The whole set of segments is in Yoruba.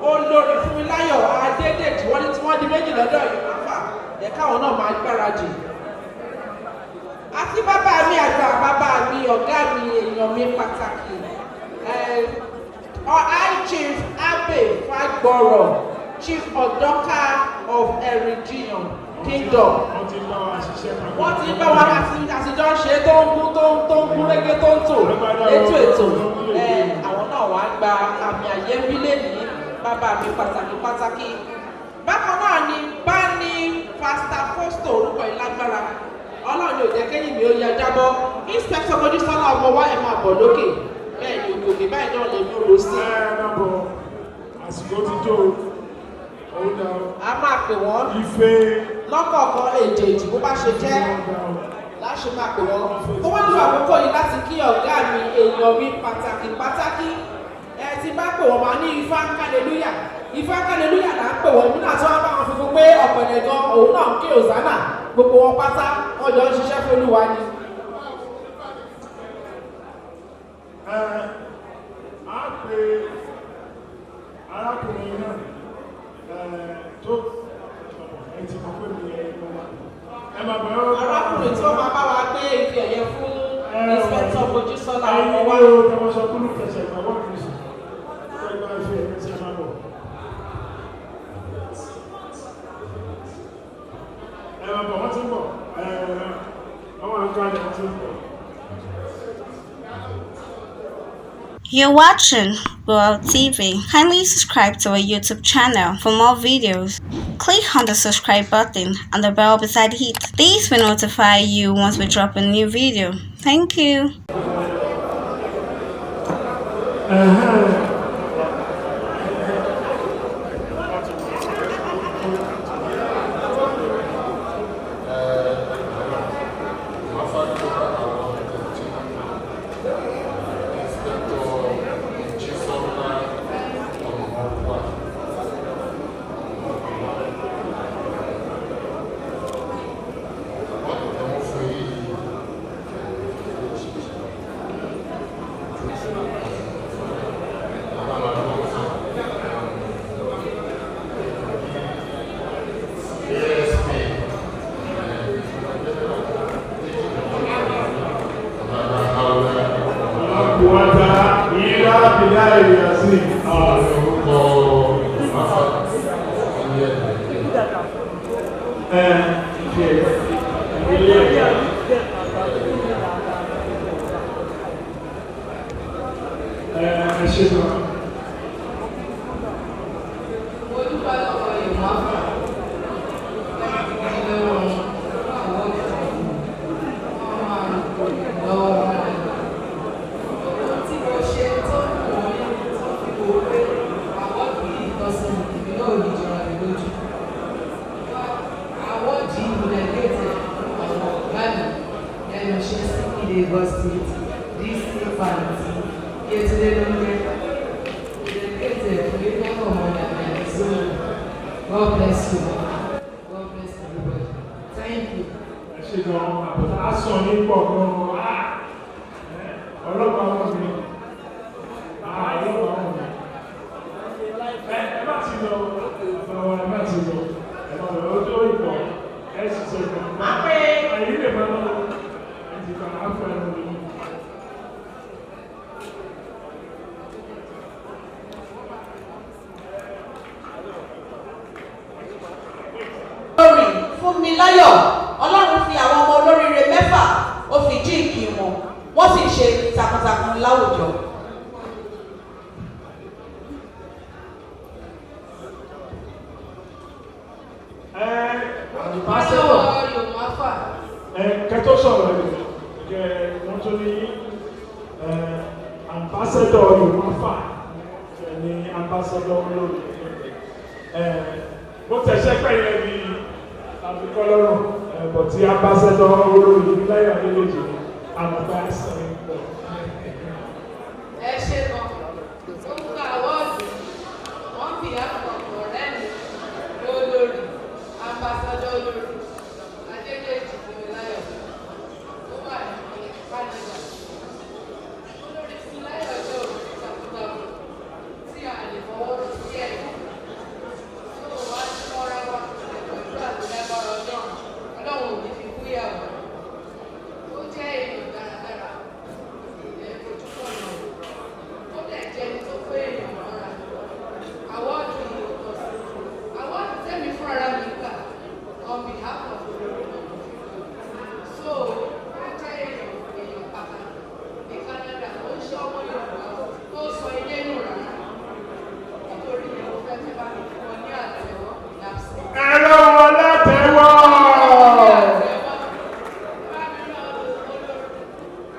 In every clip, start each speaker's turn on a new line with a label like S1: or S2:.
S1: Olórí Fúnmiláyọ̀ Adédèjì wọ́n ní tí wọ́n di méjì lọ́dọ̀ yìí máfà ẹ̀ka àwọn náà máa gbáradì. Àti bàbá mi àgbà, bàbá mi, ọ̀gá mi, èèyàn mi pàtàkì, High Chief Abe Fagboro, Chief Odoka of Erigion Kingdom. Wọ́n ti bá wa àtijọ́ ṣe tó ń kú régé tó ń tò ètò àwọn náà wàá gba àmì àyẹ́bí lẹ́nìí. Bàbá mi pàtàkì. Bákan náà ni bá ní Pastor Fosto orúkọ ìlágbára. Ọlọ́run ni ò jẹ́ kéyìn mi ó ya jábọ́. Inspector Mojísọ́lá ọmọ wa ẹ̀ máa bọ̀ lókè. Bẹ́ẹ̀ ni òkè báyìí náà lè mú ro sí.
S2: Àsìkò ti jó
S1: a máa pè wọ́n lọ́kọ̀ọ̀kan èjèèjì bó bá ṣe jẹ́ láṣẹ máa pè wọ́n. Tó wá nílò àkókò yìí láti kí ọ̀gá mi, èèyàn mi pàtàkì. Ti bá pè wọ́n máa ní Ifá kálẹ́lúyà là ń pè wọ́n. Èmi náà tí wọ́n bá wọn fi fún pé ọ̀pẹ̀lẹ̀ gan òun náà ń ké òsánà gbogbo wọn pátá wọ́n jọ ń ṣiṣẹ́ fÓlúwa ni.
S2: A pe arákùnrin náà tó ẹ̀tì kan pé mi ẹ máa bọ̀ ọ́.
S1: Arákùnrin tí wọ́n máa bá wa gbé ife ẹ̀yẹ fún Inspector Mojísọ́lá ọmọ wa.
S2: Ayé ló tọmọ sọ kúrú kẹsẹ̀ ìgbàwọ́ kìrìsì. Ẹgbẹ́ ife ẹ̀yẹ tí ẹ máa bọ̀. Ẹ máa bọ̀, wọ́n ti ń bọ̀. Àwọn àǹkà ni wọ́n ti ń bọ̀.
S3: You're watching World TV. Kindly subscribe to our YouTube channel for more videos. Click on the subscribe button and the bell beside it. This will notify you once we drop a new video. Thank you.
S4: God bless you. God bless everybody. Thank you.
S2: Ṣé gan àbùtá aṣọ ní pọ̀ gan-an ọlọ́pàá wọn mi ọlọ́pàá wọn mi ẹ má ti lọ ẹ má ti lọ ẹ má lọ ọjọ́ ìpọ̀ ẹ ṣiṣẹ́ gan.
S1: Fúnmiláyọ̀, Ọlọ́run fi àwọn ọmọ olóríire mẹ́fà ó fi jíǹkì wọn, wọ́n sì ṣe takuntakun láwùjọ.
S2: Kẹ́tọ́ sọ̀rọ̀ ẹ̀ wọ́n tún ní ambassador Yorùbá ní ambassador olórí. Mo tẹ̀sẹ̀ pẹ̀lẹ́ bí àbíkọ́ lọ́rùn bọ̀ tí ambassador olórí Láyọ̀ Adéléjì ní àmọ̀tá ẹ̀sìn pọ̀.
S4: Ẹ ṣe gan, ó ń gba àwọ́ọ̀dù, wọ́n fi àpapọ̀ ọ̀rẹ́ mi olórí, ambassador olórí, Adéléjì Fúnmiláyọ̀, ó wà ní Canada. Olórí Fúnmiláyọ̀ jẹ́ òṣìṣẹ́ takuntakun tí a lè fọwọ́ sí ẹ̀yìn. Tó wá sí mọ́ra wa pẹ̀lú àtìlẹ́gbọ̀rọ̀ Ọlọ́run, Ọlọ́run ò ní fi kú ìyàwó. Ó jẹ́ èèyàn dáradára, ìyẹn fojú pọ̀ náà. Ó dẹ̀ jẹ́ ẹni tó pé èèyàn mọ́ra. Àwọ́ọ̀dù yìí ò tọ́ sí. Àwọ́ọ̀dù tẹ́mi fúnra mi gbà on behalf of the Lord. So, ó jẹ́ èèyàn pàtàkì ní Canada. Ó ń ṣe ọmọ Yorùbá tó sọ ilé nù rárá. Nítorí ìyàwó fẹ́ fẹ́ bá mi fún ọ ní àtẹ̀wọ́ ìyàpsẹ̀.
S2: Ẹ̀rọ wọn látẹ̀wọ́.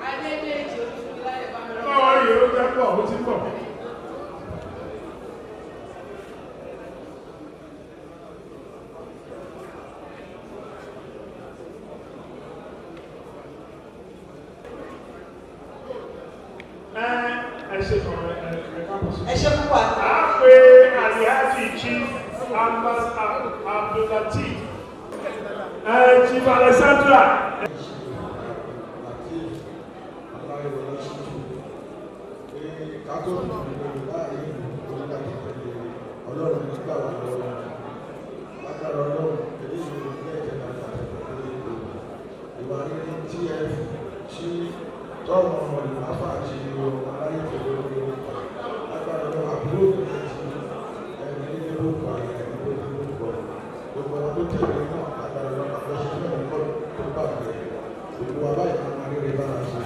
S4: Adéléjì Fúnmiláyọ̀ bá mi rán.
S2: Báwo ni yóò fẹ́ pọ̀? Ó ti pọ̀.
S1: Ẹ ṣe púpọ̀.
S2: A pe Alhaji Chief Abdulateef, Chief Alexandra.
S5: Ọlọ́run nígbà wà lọ́wọ́ látara Ọlọ́run èyí ni ilé ìjẹta àti ìwà rírí tí ẹ ṣí tọ́mọ ọmọ ìwáfà àti ọmọ aláyé pẹ̀lú orí látara Ọlọ́run àbúrò mi ti ẹni ní lórúkọ àyà ẹni tó ní lórúkọ gbogbo ọmọ tó tẹ̀lé náà látara Ọlọ́run àfẹ́sí náà ní kọ́ tó bá bẹ̀rẹ̀ gbogbo abáyé máa máa rírí bára ṣe.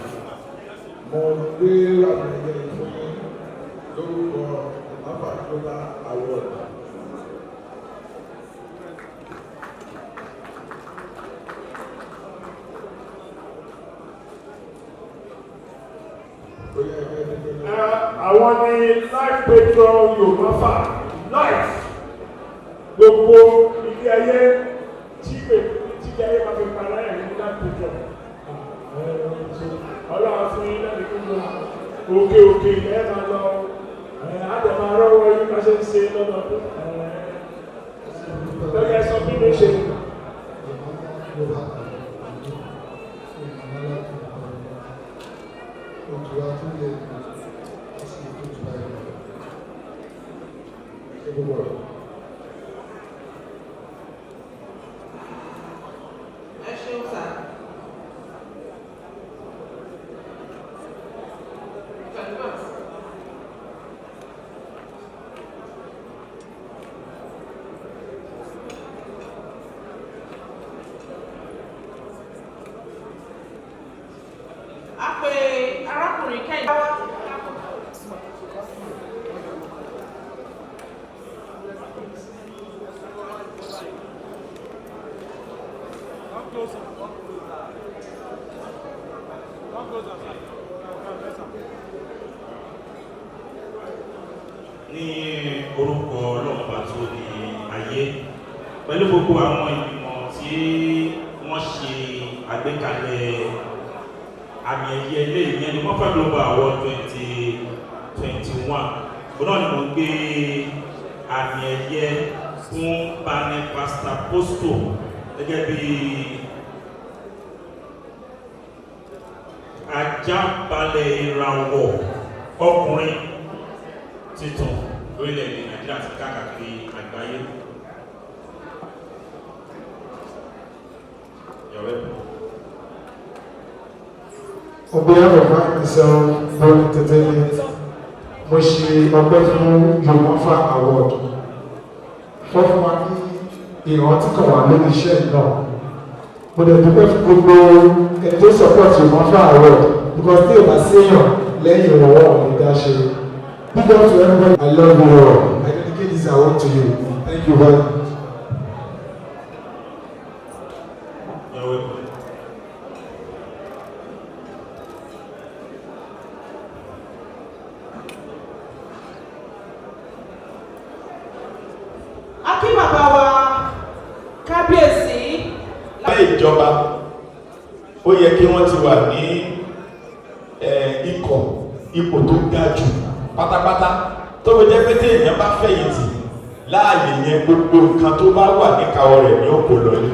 S5: Mo gbé àwọn ẹgbẹ́ ìfún lórúkọ Papa Global Award.
S2: Àwọn ni life patron Yorùbá life gbogbo ilé ayé tí ilé ayé máa fi para ẹ̀ ní life patron. Ọlọ́run fún yín láti kúrò òkè ilẹ̀ máa lọ. Àdàmà arọ́wọ́ yìí máa ṣe ń ṣe lọ́dọọdún. Lọ́yẹ̀ sọ bí ló ṣe.
S1: Ẹ ṣeun sá. A pe arákùnrin Kẹ́hìndé.
S6: Ní orúkọ ọlọ́pàá tó ní ayé pẹ̀lú gbogbo àwọn ìgbìmọ̀ tí wọ́n ṣe àgbékalẹ̀ àmì ẹ̀yẹ ilé ìyẹn ni Mofa Global Award 2021. Bọ́nà ni mo gbé àmì ẹ̀yẹ fún Bani Pastor Posto gẹ́gẹ́ bí ajábalẹ̀ ìràwọ̀ ọkùnrin títún lórílẹ̀-èdè Nàìjíríà àti káàkiri àgbáyé.
S5: On behalf of myself, Bold Entertainment, mo ṣe ọpẹ́ fún Yorùbá Award. Fọ́fún wa ní
S7: ìrántí kan wà lórí iṣẹ́ náà. Mo dẹ̀ dúpẹ́ fún gbogbo ẹni tó support Yomafa award because tí o bá séèyàn lẹ́yìn ìrànwọ́ ọ̀hún ní dáṣe. Big up to everybody. I love you all. I dedicate this award to you. Thank you very much.
S1: Akí bàbá wa kábíyèsí.
S8: Láyé ìjọba, ó yẹ kí wọ́n ti wà ní ipò tó ga jù pátápátá tó fi jẹ́ pé tí èèyàn bá fẹ̀yìntì láàyè yẹn gbogbo nǹkan tó bá wà níkàáwọ́ rẹ̀ ní òkò lọ́lé.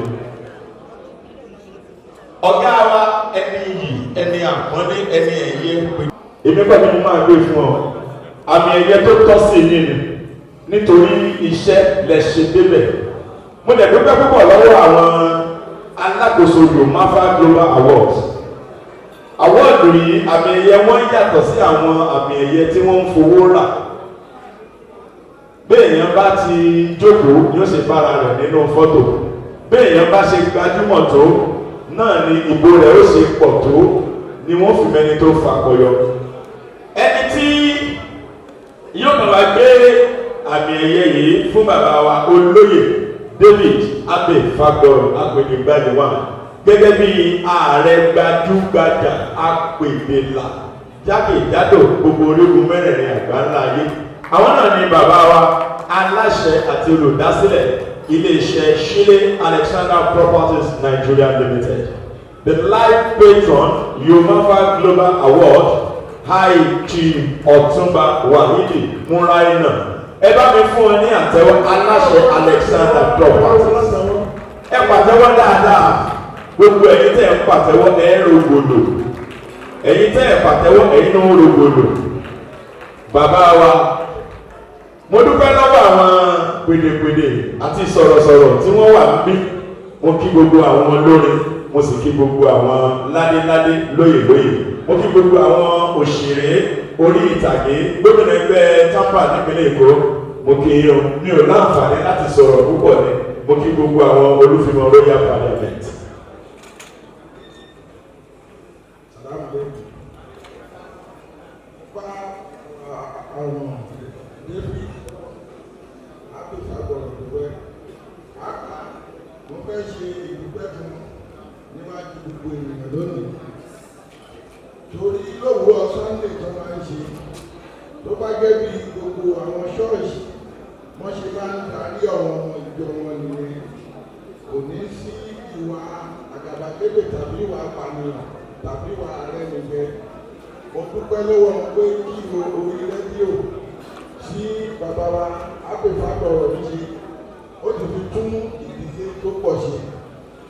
S8: Ọ̀gá wa ẹni yìí, ẹni àpọ́nlé, ẹni ẹ̀yẹ pé.
S2: Èmi pẹ̀lú mo máa gbé fún ọ àmì ẹ̀yẹ tó tọ́ sí yìí ni nítorí iṣẹ́ lẹ ṣe débẹ̀. Mo dẹ̀ dúpẹ́ púpọ̀ lọ́wọ́ àwọn alákòóso Yomafa Global Awards. Awọ́ọ̀dù yìí àmì ẹ̀yẹ wọ́n yàtọ̀ sí àwọn àmì ẹ̀yẹ tí wọ́n ń fowó rà. Béèyàn bá ti jókòó yóò ṣe bára rẹ̀ nínú fọ́tò. Béèyàn bá ṣe gbajúmọ̀ tó náà ni ìbò rẹ̀ ó ṣe pọ̀ tó ni wọ́n fi mẹ́ni tó fakọyọ. Ẹni tí yóò kàn wá gbé àmì ẹ̀yẹ yìí fún bàbá wa olóyè David Abe Fagboro Agbègbègbàdéwà gẹ́gẹ́ bí ààrẹ gbajúgbajà apèbèlà jákèjádò gbogbo orígun mẹ́rẹ̀ẹ̀rin àgbáńlá ayé. Àwọn náà ni bàbá wa aláṣẹ àti olùdásílẹ̀ iléeṣẹ́ Shile Alexander Properties Nigeria Limited, the life patron Yomafa Global Award High Chief Ọ̀túnba Wahidi Muraina. Ẹ bá mi fún ọ ní àtẹ́wọ́ aláṣẹ Alexander Properties. Ẹ pàtẹ́wọ́ dáadáa. Gbogbo ẹ̀yin tẹ́ ẹ pàtẹ́wọ́ ẹ rògbòdò. Ẹ̀yin tẹ́ ẹ pàtẹ́wọ́ ẹ̀yin náà rògbòdò. Bàbá wa, mo dúpẹ́ lọ́wọ́ àwọn pèdèpèdè àti sọ̀rọ̀sọ̀rọ̀ tí wọ́n wà níbí. Mo kí gbogbo àwọn olórin, mo sì kí gbogbo àwọn ládéládé lóyèlóyè. Mo kí gbogbo àwọn òṣèré orí ìtàgé gómìnà ẹgbẹ́ Tampa nípínlẹ̀ Èkó. Mo kí mi ò láǹfààní láti sọ̀rọ̀ púpọ̀ ni. Mo kí gbogbo àwọn olùfimọ̀ Royal Parliament.
S5: David Abe Fagboro dúpẹ́ mo fẹ́ ṣe ìdúpẹ́ fún níwájú gbogbo ènìyàn lónìí torí lówùúrọ̀ Sunday tó máa ń ṣe tó bá jẹ́ bí gbogbo àwọn ṣọ́ọ̀ṣì wọ́n ṣe máa ń darí ọ̀rọ̀ ìjọ wọn nìyẹn kò ní sí ìwà àgàbàgebè tàbí ìwà apànìyàn tàbí ìwà arẹ́nìjẹ. Mo dúpẹ́ lọ́wọ́ wọn pé kí orí rédíò tí bàbá wa Abe Fagboro mi ṣe ó ti fi tún ìdílé tó pọ̀ ṣe.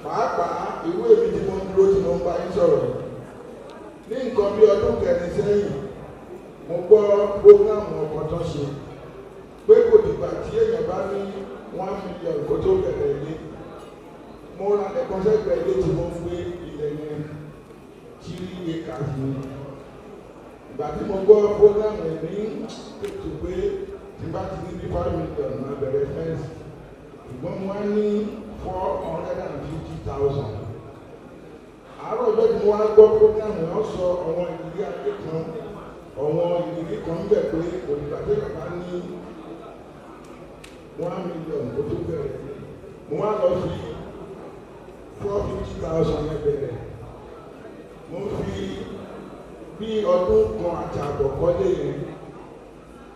S5: Pàápàá ìwé mi tí mo ń dúró tí mo ń bá yín sọ̀rọ̀ ní nǹkan bí ọdún kẹrin sẹ́yìn mo gbọ́ prógrámù ọkọ̀ tó ṣe pé kò dìgbà tí èèyàn bá ní 1 million kó tó bẹ̀rẹ̀ ilé. Mo ra ẹ̀kọ́ sẹ́gbẹ̀ẹ́ ilé tí mo ń gbé ilẹ̀ yẹn 3 acres ni. Ìgbà tí mo gbọ́ program ẹ̀ ní ètò pé tí bá ti ní 5 million máa bẹ̀rẹ̀ fẹ́ǹsì ṣùgbọ́n mo wá ní 450,000. Àárọ̀ ọjọ́ tí mo wá gbọ́ program ẹ̀ wọ́n sọ àwọn ìrírí ayé kan ń bẹ̀ pé òdìgbà tí bàbá ní 1 million kó tó bẹ̀rẹ̀ mo wá lọ fi 450,000 yẹn bẹ̀rẹ̀ mo fi bí ọdún kan àti àbọ̀ kọ́lé yẹn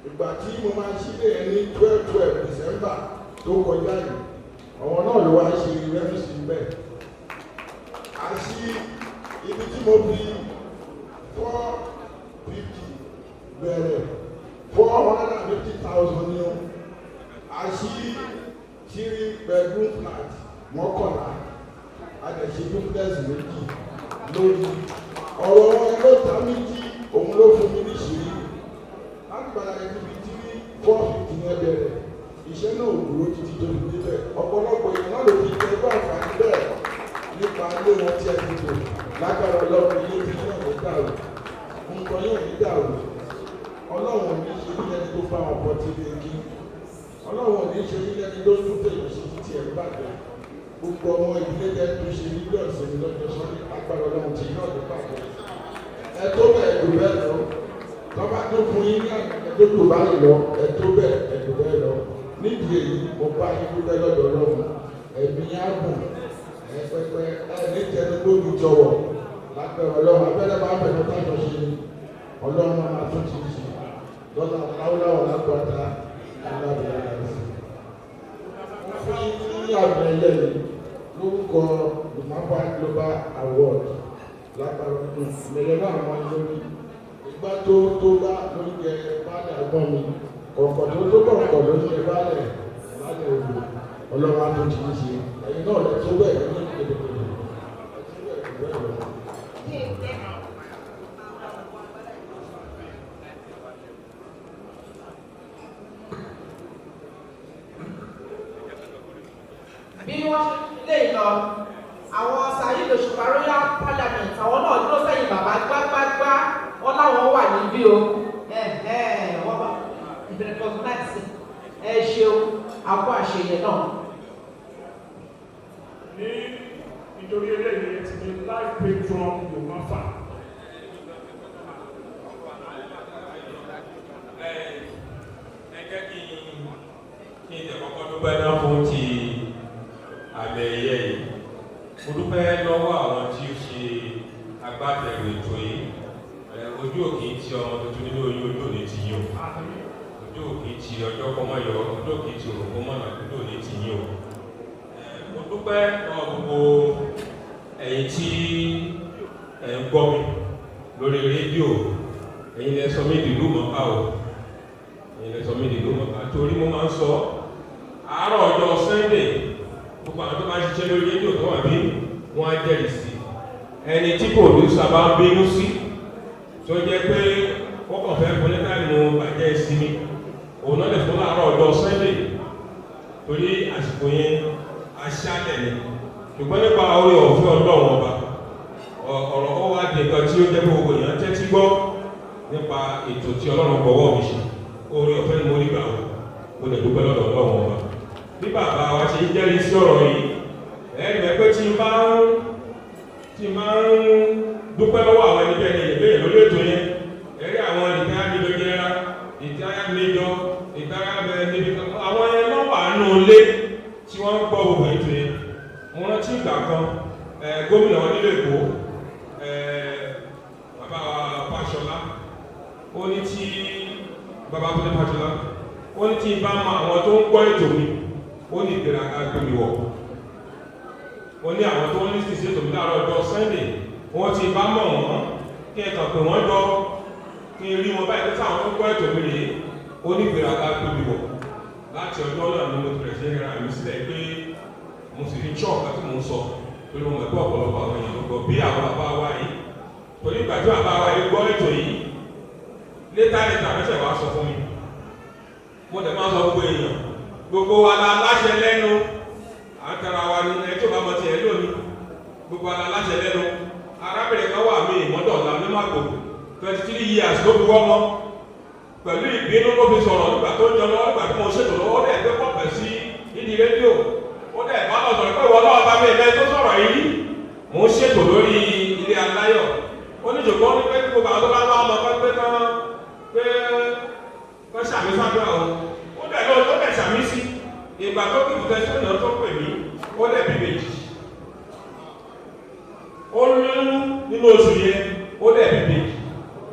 S5: ìgbà tí mo máa ṣílẹ̀ yẹn ní 12 December tó kọjá yìí àwọn náà ló wá ṣe rẹ́fíìsì bẹ́ẹ̀. A ṣí ibi tí mo fi 450 bẹ̀rẹ̀ 450,000 ní o. A ṣí 3 bedroom flat mọ́kànlá a dẹ̀ ṣe duplex méjì lórí ọ̀rọ̀ wọn ló ta méjì òun ló fún mi níṣìírí láti padà níbi tí 450 yẹn bẹ̀rẹ̀ iṣẹ́ náà ò dúró títí tó fi débẹ̀ ọ̀pọ̀lọpọ̀ èèyàn náà ló fi jẹ́ bá àǹfààní bẹ́ẹ̀ nípa ilé wọn tí ẹ ti tò lágbára ọlọ́run ilé tí yóò ní dàrú nǹkan yóò ní dàrú ọlọ́run ò ní ṣe nílẹ̀ tó bá wọn pọ̀ tí lè kí ọlọ́run ò ní ṣe nílẹ̀ tó tún tẹ̀yọ̀ sí tiẹ̀ bàjẹ́ gbogbo ọmọ ìdílé jẹ́ tó ṣe mílíọ̀nù sí lọ́jọ́ sọ́ni agbára ọlọ́run tí yóò lè bàjẹ́ ẹ tó bẹ́ẹ̀ lò bẹ́ẹ̀ lọ tọ́ba tó fún yín ní àgbàdo tó bá yìí lọ ẹ tó bẹ́ẹ̀ ẹ tó bẹ́ẹ̀ lọ nídìí èyí mo bá yín dúpẹ́ lọ́dọ̀ ọlọ́run ẹ̀mí ààbò ẹ pẹpẹ ẹ ní tẹnugbójú jọ̀wọ́ lágbára ọlọ́run abẹ́rẹ́ bá bẹ̀rẹ̀ tájọ ṣe ọlọ́run máa tún ti ṣe lọ́nà láwùláwọ̀ lágbàdá alábẹ̀rẹ̀ fún ní àmì ẹ̀yẹ yìí lórúkọ Lumapa Global Award lágbára ọdún mẹlẹ́nu àwọn lórí ìgbà tó bá lóúnjẹ báàlẹ̀ àgbọ̀n mi kọ̀ọ̀kọ̀ tó kọ̀ọ̀kọ̀ lóúnjẹ báàlẹ̀ òdò ọlọ́run á tó ti ṣe ẹ̀yin náà lẹ tó bẹ́ẹ̀ ní ìpèdèpèdè.
S1: bí wọ́n lè lọ àwọn Saheed Òṣùpá Royal Parliament àwọn náà dúró sẹ́yìn bàbá gbágbágbá wọn láwọn wà níbí o wọ́n bá ìbẹ̀rẹ̀ kọ́sùmáìsì ẹ ṣeun àpò àṣeyẹ náà.
S2: ní nítorí eléyìí ẹ ti di life patron Lumapa.
S9: ẹ jẹ́ kí n tẹ̀ kọ́kọ́ dúpẹ́ náà fún ti àmì ẹ̀yẹ yìí. Mo dúpẹ́ lọ́wọ́ àwọn tí ó ṣe agbátẹrù ètò yìí. Ojú òkè ti ọmọ tuntun nínú oyún ojú òní ti yín o. Ojú òkè ti ọjọ́ kọ́mọ́yọ, ojú òkè ti òrùkọ́ mọ́nà ojú òní ti yín o. Mo dúpẹ́ lọ́wọ́ gbogbo ẹ̀yin tí ẹ̀ ń gbọ́ mi lórí rédíò. Ẹ̀yin lẹ sọ mí dìlú mọ́ká o. Ẹ̀yin lẹ sọ mí dìlú mọ́ká. Torí mo máa ń sọ àárọ̀ ọjọ́ Sunday gbogbo àwọn tó máa ń ṣiṣẹ́ lórí rédíò tó wà bí wọ́n á jẹ́rìí sí ẹni tí pòdúsà bá ń bínú sí tó jẹ́ pé wọ́n kàn fẹ́ fún lẹ́tà nínú bàjẹ́ ìsinmi òun náà lè fún láàárọ̀ ọjọ́ Sunday torí àsìkò yẹn aṣálẹ̀ ni ṣùgbọ́n nípa orí ọ̀fẹ́ ọlọ́run ọba ọ̀rọ̀ ó wá di nǹkan tí ó jẹ́ pé gbogbo èèyàn tẹ́tí gbọ́ nípa ètò tí ọlọ́run gbọ́wọ́ mi ṣe orí ọ̀fẹ́ ni mo rí gbà wọ́n mo lè dúpẹ́ lọ́dọ̀ ọlọ́run ọba bí bàbá wa ṣe ń jẹ́rìí sí ọ̀rọ̀ yìí ẹ̀rí rẹ̀ pé tí máa ń dúpẹ́ lọ́wọ́ àwọn ẹni bẹ́ẹ̀ ni ìbéèrè lórí ètò yẹn ẹ̀rí àwọn ìdáyà nílò jẹ́ra ìdáyà méjọ ìdáyà bẹ̀rẹ̀ níbi àwọn ẹni náà wà nù lé tí wọ́n ń gbọ́ gbogbo ètò yẹn mo rántí ìgbà kan gómìnà wọn nílò Èkó bàbá wa Fáṣọlá ó ní tí bàbá tó ní Fáṣọlá ó ní tí bá mọ àwọn tó ń gbọ́ ètò mi ó ní ìgbéraga gbèmí wọ̀ ó ní àwọn tó ń ní sísè tòmí láàárọ̀ ọjọ́ Sunday wọ́n ti bá mọ̀ wọ́n kí ẹ̀kàn pé wọ́n jọ kí n rí wọn báyìí pé táwọn tó gbọ́ ètò mi rèé ó ní ìgbéraga gbèmí wọ̀ láti ọjọ́ náà ni mo ti rẹ̀ sí ra mi sílẹ̀ pé mo sì fi chọ́ọ̀ kan tí mò ń sọ torí mo mọ̀ pé ọ̀pọ̀lọpọ̀ àwọn èèyàn gbọ́ bí àwọn bàbá wa yìí torí ìgbà tí bàbá wa yìí gbọ́ ètò yìí létà mẹ́sẹ̀ wá sọ fún mi mo dẹ̀ máa sọ gbogbo èèyàn gbogbo wa la láṣẹ lẹ́nu àtàrà wa ni ẹjọ́ bá mọ̀ tiẹ̀ lónìí gbogbo wa la láṣẹ lẹ́nu arábìnrin kan wà mí ìmọ́dọ̀ọ̀la ní màgbò 23 years ló fi wọ́mọ́ pẹ̀lú ìbínú ló fi sọ̀rọ̀ nígbà tó ń jọ lọ́wọ́ nígbà tí mo ṣètò lọ́wọ́ dẹ̀ gbé pọ̀pẹ̀ sí ìdí rédíò ó dẹ̀ bá lọ sọ̀rọ̀ pé ìwọ náà bá mi ẹ̀mẹ́ tó sọ̀rọ̀ yìí mo ń ṣètò lórí ilé aláyọ̀ ó ní jòkó ní pé gbogbo àwọn tó bá wá ọmọ kọ́ sàmì sábẹ́ àwọn ó dẹ̀ lọ tó dẹ̀ sàmì sí ìgbà tó kí ìbùtẹ́ tó yàn tó pè mí ó dẹ̀ bí méjì ó lóyún nínú oṣù yẹn ó dẹ̀ bí méjì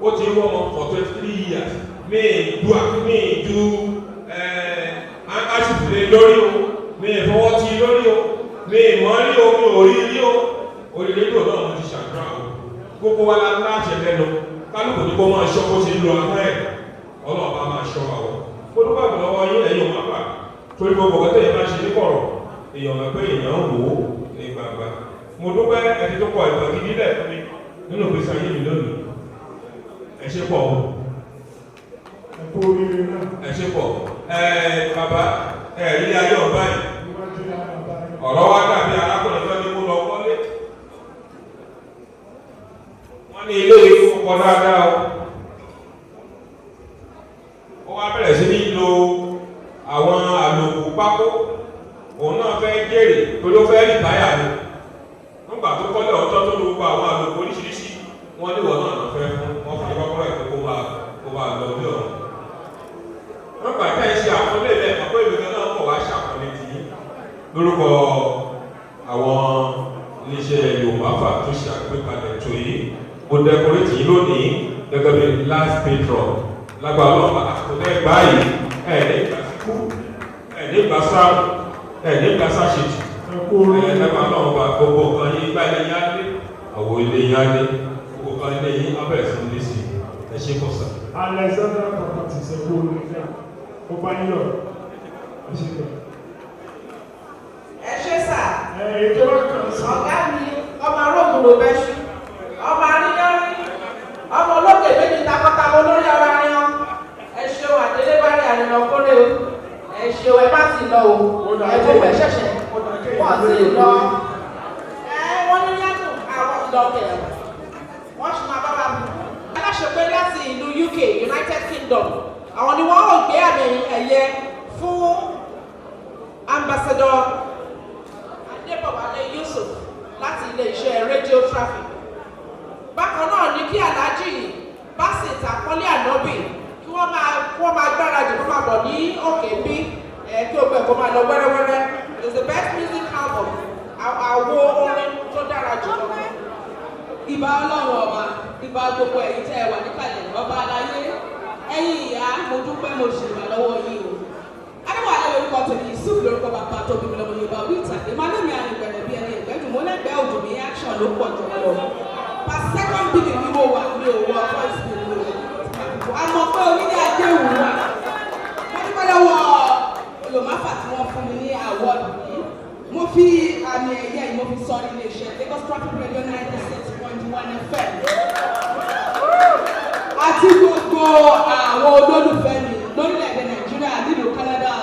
S9: ó ti wọ́n mọ́ for 23 years míì du aṣùfìlẹ̀ lórí o míì fọwọ́ ti lórí o míì mọ́ rí o mi ò rí rí o orílẹ̀-èdè náà mo ti ṣàdúrà o gbogbo wa la láṣẹ lẹ́nu kálukú ní kó máa ṣọ́ bó ṣe ń lo ahọ́n ẹ̀ ọlọ́ọ̀bá máa ṣọ́ wa wọ́ mo dúpẹ́ àgbọ̀lọ́wọ́ yín ẹ̀yìn òun àgbà torí gbogbo ọ̀gá tẹ̀yìn máa ṣe ní kọ̀rọ̀ èèyàn mọ̀ pé èèyàn ń wò ó ní gbangba mo dúpẹ́ ẹni tó kọ ìgbà gidi lẹ̀ fún mi nínú ìgbésí ayé mi lónìí ẹ ṣé pọ̀ o ẹ ṣé pọ̀ bàbá ilé ayé ọ̀bá yìí ọ̀rọ̀ wa dàbí arákùnrin tó ní kó lọ wọlé wọ́n ní ilé ìfowópamọ́ dáadáa o wá bẹ̀rẹ̀ sí ní lo àwọn àlòkù pákó òun náà fẹ́ jèrè tó ló fẹ́ rìtáyà ni nígbà tó kọ́lé ọjọ́ tó ló gba àwọn àlòkù oríṣiríṣi wọ́n ní wọ́n náà fẹ́ fún wọ́n fi kọ́kọ́rọ́ ẹ̀kọ́ kó máa lọ bí ọ̀run. nígbà tí ẹ ṣe àkọlé ilẹ̀ àpò ìlú kan náà kọ̀ wá ṣàkọlé tì í lórúkọ àwọn iléeṣẹ́ Yorùbá Fà tó ṣe àgbékalẹ̀ tó yìí mo dẹkọrẹ́tì yìí lónìí gẹ́gẹ́ bí last patron lágbàá ọlọ́pàá àkọlé ẹgbàá yìí ẹ̀ẹ́dẹ́gbà síkú ẹ̀ẹ́dẹ́gbà sáà ẹ̀ẹ́dẹ́gbà sáṣèjì ẹ̀ẹ́dẹ́gbà náà wà gbogbo kan yìí gbá ilé yá dé àwọ̀ ilé yá dé gbogbo kan ilé yìí abẹ́rẹ́ sí ilé sí ẹ̀ṣẹ́ kọ̀sà.
S2: Alexander property ṣe kó o nígbà ó bá yọ ẹ̀ṣẹ́ kọ̀.
S1: ẹ ṣe sà.
S2: ètò ọkàn sí.
S1: ọ̀gá mi ọmọ arógun ló bẹ́ ṣú ọmọ aríyárí ọmọ olókè méjì takọtabo lórí ọ̀rọ̀ aríyan ẹ ṣeun àdélébárí àrìnà kórè o ẹ ṣeun ẹ má ti lọ o ẹ fún ẹ ṣẹ̀ṣẹ̀ wọ́n ti lọ wọ́n ní yàtọ̀ àwọn ìlọ́kẹ̀ wọ́n ṣe máa bá wa mú. aláṣepé láti ìlú UK United Kingdom àwọn ni wọ́n ò gbé àmì ẹ̀yẹ fún ambassador Adébọ̀wálé Yusuf láti ilé-iṣẹ́ Radio Traffic. bákan náà ní kí Alhaji Basit Àkọ́lé Ànábì kí wọ́n máa gbáradì kó máa bọ̀ ní òkè bí kí o gbẹ kó máa lọ wẹ́rẹ́wẹ́rẹ́. It is the best music album àwo orin tó dára jù lọ.
S4: ìbà Ọlọ́run ọba ìbà gbogbo ẹ̀yin tẹ́ ẹ wà níkàlẹ̀ ọba aláyé ẹ̀yin ìyá mo dúpẹ́ mo ṣì wà lọ́wọ́ yìí o. adéwàlẹ̀ lórúkọ tèmi Yusuf lórúkọ bàbá tó bí mi lọ́mọ Yorùbá wí ìtàgé máa ní mi àrìnbẹ̀rẹ̀ bí ẹni ìgbẹ́dùn mo lẹ́gbẹ̀ẹ́ òdò mi action ló pọ̀ jọ lọ. pa second billing ni mo wà ní òwò voice bill mi o. àmọ́ pé onílé ajé wù wá. mo dúpẹ́ lọ́wọ́ Yorùbá Fà tí wọ́n fún mi ní award yìí. mo fi àmì ẹ̀yẹ yìí mo fi sọ ní iléeṣẹ́ Lagos Traffic Radio 96.1 FM. àti gbogbo àwọn olólùfẹ́ mi lórílẹ̀‐èdè Nàìjíríà nílùú Canada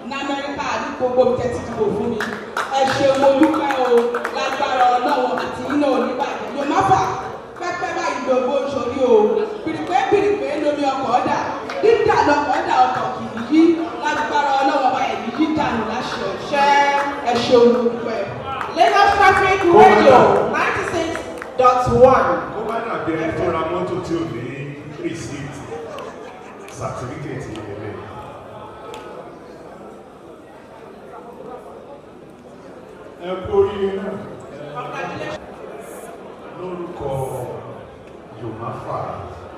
S4: ní Amẹ́ríkà ní gbogbo tẹ́tí dìbò fún mi. ẹ ṣe mo dúpẹ́ o lágbára Ọlọ́run àti iná oníbàjẹ́ Yorùbá Fà pẹ́pẹ́ báyìí gbogbo ìṣòrí o pìrìpé lómi ọkọ̀ ọ̀dà dídà lọkọ̀ ọ̀dà ọkọ̀ kìí yí lágbára Ọlọ́run ọba ẹ̀mí dídànù láṣẹ ọ̀ṣẹ́ ẹ ṣe olùdúpẹ́.
S1: Lagos Traffic Radio 96.1.
S2: ó bá dàbí ẹni tó ra mọ́tò tí ò ní receipt certificate ìrẹ̀lẹ̀. ẹ kú oríire náà lórúkọ Yorùbá Fà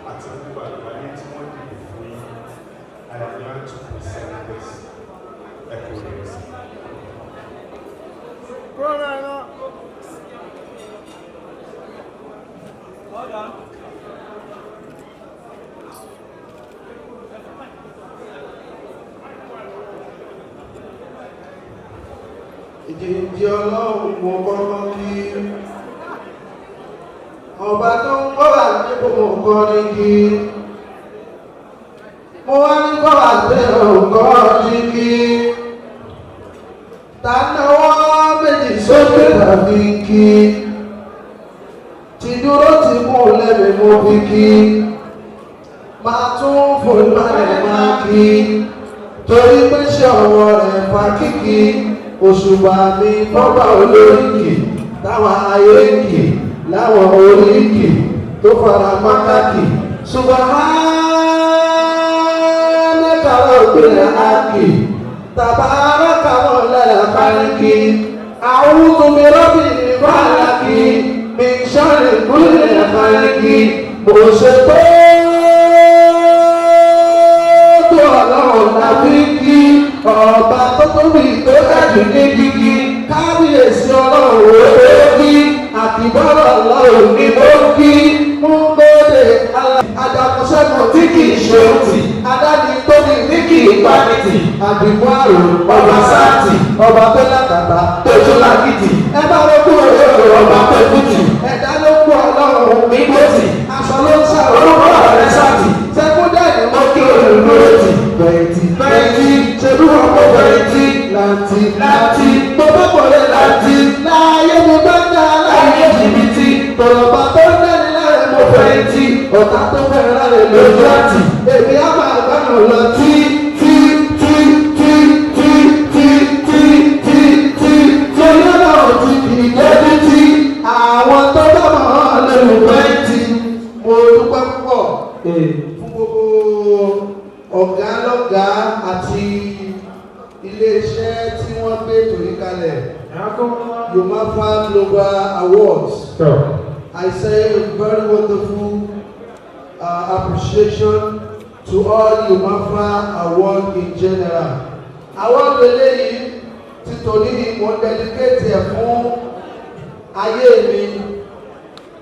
S2: àti gbogbo àgbáyé tí wọ́n dìbò fún yín I am glad to present this ẹ kú oríire sí.
S5: ìdíje Ọlọ́run mo kọ́kọ́ kí ọba tó ń kọ́ra nípò mo kọ́ ní kí mo wá ní kọ́ra pé òǹkọ́ ní kí tánáwọ́ méjì sókè tàbí kí ti dúró ti mú lẹ́nu mo fi kí máa tún fòlùmọ́lẹ̀ máa kí torí pé ṣe ọwọ́ rẹ̀ fa kíkí òṣùbà mi bọ́bà olóríkì táwọn ayé kì láwọn oríkì tó fara mákàkì subhanaka rabbil ákì tabaraka wọn lẹ́la káríkì a'udhu bi rabbil falaki min sharri kulli káríkì mo ṣe tó Ọlọ́run lábí kí ọba tó tóbi tó dájú ní kíkí kábíyèsí Ọlọ́run òkí àtìbọ́rọ̀ Ọlọ́run ní mọ́kí mú gbóde ajagunṣẹ́gun tí kì í ṣe òtì adáni tó ní ní kì í panitì àdìmú àrùn ọba sáàtì ọba tó lákàtà tó tún lákìtì ẹ bá ló kú òye ọba tó kùtì ẹ̀dá ló kú Ọlọ́run ní gbòtì aṣọ ló ń ṣàrò orúkọ rẹ̀ sáàtì sẹ́kúndẹ̀ẹ́dì mọ́kí olùdóòtì bẹ̀ẹ̀tì ṣebí wọn kó bẹ̀ẹ̀tì láti gbogbo kọ̀ọ̀lẹ̀ láti láàyè mo bá dá láàyè jìbìtì tọ̀lọ̀bà tó ń dẹ́ni láàrẹ̀ mo bẹ̀ẹ̀tì ọ̀tá tó fẹ́ràn láàrẹ̀ lójú àti èmi á máa gbádùn lọ tí wọ́n gbé torí kalẹ̀ Yomafa Global Awards. I say a very wonderful appreciation to all Yomafa Award in general. Award eléyìí ti tòní ni mo dedicate ẹ̀ fún ayé mi,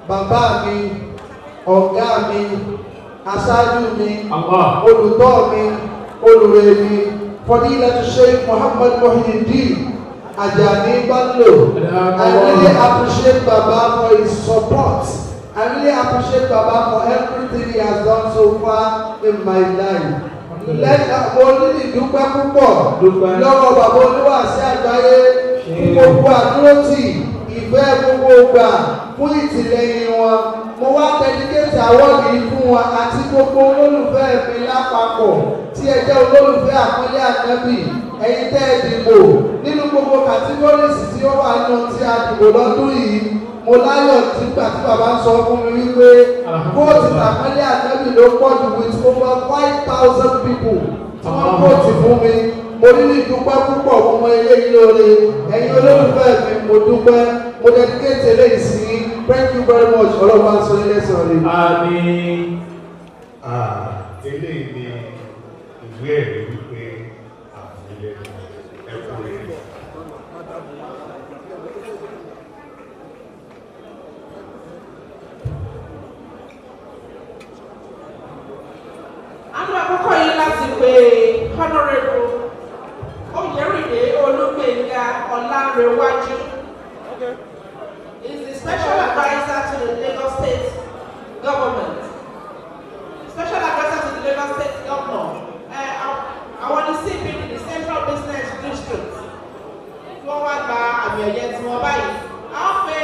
S5: bàbá mi, ọ̀gá mi, aṣáájú mi, olùtọ́ mi, olùrè mi, Fadilatu Sheikh Muhammad Muhyiddin Ajani Bello. I really appreciate Baba for his support. I really appreciate Baba for everything he has done so far in my life. Mo ní ìdúpẹ́ púpọ̀ lọ́wọ́ bàbá Olúwàsí Àgbáyé fún gbogbo àdúrótì ìfẹ́ gbogbo gbà fún ìtìlẹ́yìn wọn. Mo wá dedicate award yìí fún wọn àti gbogbo olólùfẹ́ mi lápapọ̀ tí ẹ jẹ́ olólùfẹ́ àpọ́nlé Ànábì, ẹ̀yin tẹ́ ẹ dìbò nínú gbogbo kàtígórìsì tí ó wà nínú tí a dìbò lọ́dún yìí. Mo láyọ̀ nígbà tí bàbá ń sọ fún mi wípé vóòtì àpọ́nlé Ànábì ló pọ̀ jù with over 5,000 people tí wọ́n vóòtì fún mi. Mo ní ìdúpẹ́ púpọ̀ fún ọmọ eléyìí lóore. Ẹ̀yin olólùfẹ́ mi mo dúpẹ́, mo dedicate eléyìí sí. Thank you very much. Ọlọ́run aṣọ ilé sọ̀rọ̀.
S10: Àmín. Eléyìí ni ìwé ẹ̀rí wípé àfilẹ̀ ẹ̀kọ́ rẹ̀.
S1: Àwọn àkọ́kọ́ yìí láti pé Honourable Oyèrìndé Olúgbénga Ọlánrewájú is the special advisor to the Lagos State government. Special advisor to the Lagos State governor. I want to see him in the Central Business District. Wọ́n wá gba àmì ẹ̀yẹ tí wọ́n báyìí. Àwọn fẹ́.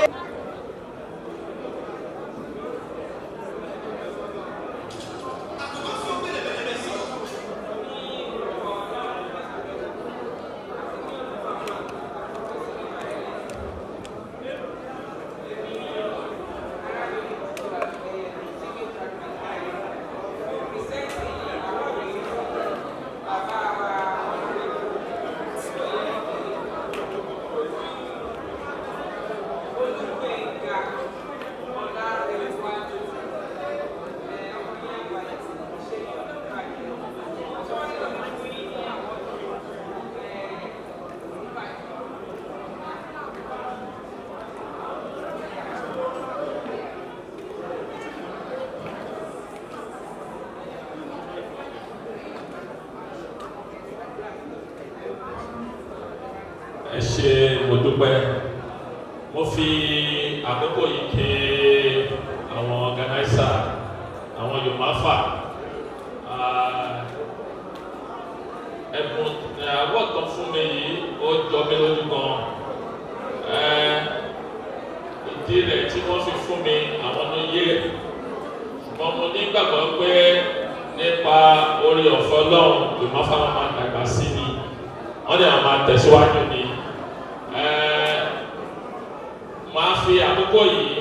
S9: Ẹ ṣé mo dúpẹ́. Mo fi àkókò yìí ké àwọn organizer, àwọn Yomafa. Ẹ̀bùn award kan fún mi yìí ó jọ mí lójú gan. Ìdí rẹ̀ tí wọ́n fi fún mi àwọn ló yé. Ṣùgbọ́n mo nígbàgbọ́ pé nípa orí ọ̀fẹ́ Ọlọ́run Yomafa máa dàgbà sí ni. Wọ́n dẹ̀ máa tẹ̀síwájú ni. Máa fi àkókò yìí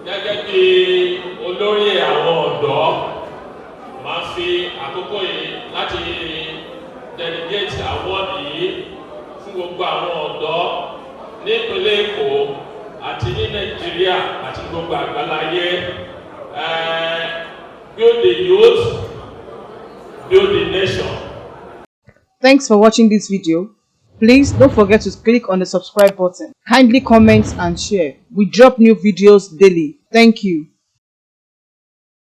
S9: gẹ́gẹ́ bí olórí àwọn ọ̀dọ́, máa fi àkókò yìí láti delegate award yìí fún gbogbo àwọn ọ̀dọ́ ní ìpínlẹ̀ Èkó àti ní Nàìjíríà àti gbogbo àgbáláyé. Build the youth, build the nation.
S11: Thanks for watching this video. Please don't forget to click on the subscribe button. Kindly comment and share. We drop new videos daily. Thank you.